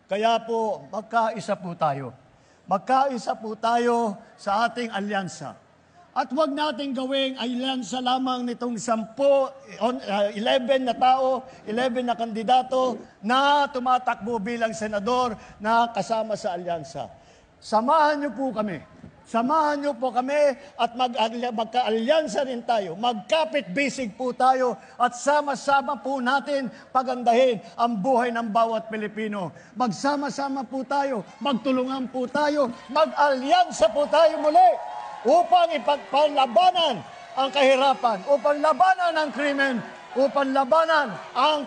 Kaya po, magkaisa po tayo. Magkaisa po tayo sa ating alyansa. At huwag natin gawing alyansa lamang nitong 11 na tao, 11 na kandidato na tumatakbo bilang senador na kasama sa alyansa. Samahan niyo po kami. Samahan niyo po kami at magka-alyansa rin tayo. Magkapit-bisig po tayo at sama-sama po natin pagandahin ang buhay ng bawat Pilipino. Magsama-sama po tayo, magtulungan po tayo, mag-alyansa po tayo muli upang ipagpalabanan ang kahirapan, upang labanan ang krimen, upang labanan ang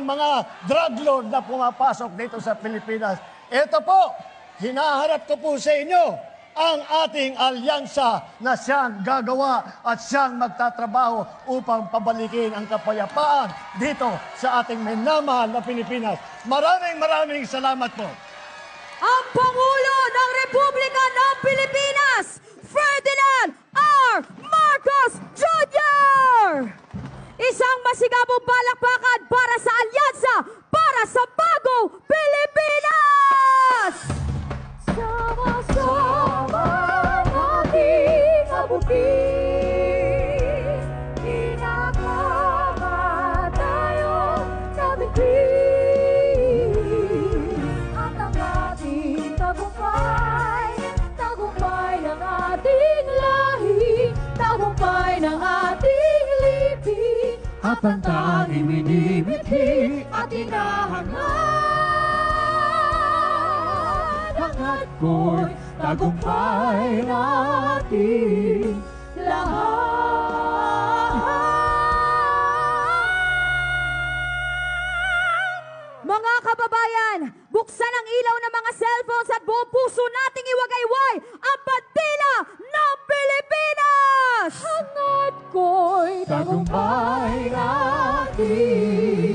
mga drug lord na pumapasok dito sa Pilipinas. Ito po, hinaharap ko po sa inyo ang ating alyansa na siyang gagawa at siyang magtatrabaho upang pabalikin ang kapayapaan dito sa ating minamahal na Pilipinas. Maraming salamat po. Ang Pangulo ng Republika ng Pilipinas, Ferdinand R. Marcos Jr. Isang masigabong palakpakan para sa alyansa para sa bagong Pilipinas! Sama-sama nating abutin, inakama tayo sa bituin, at ang ating tagumpay, tagumpay ng ating lahi, tagumpay ng ating lipi, at ang tanging minimithi at hinahangad, hangad ko'y tagumpay natin lahat. Mga kababayan, buksan ang ilaw ng mga cellphones at buong puso nating iwagayway ang bandila ng Pilipinas! Hangad ko'y tagumpay natin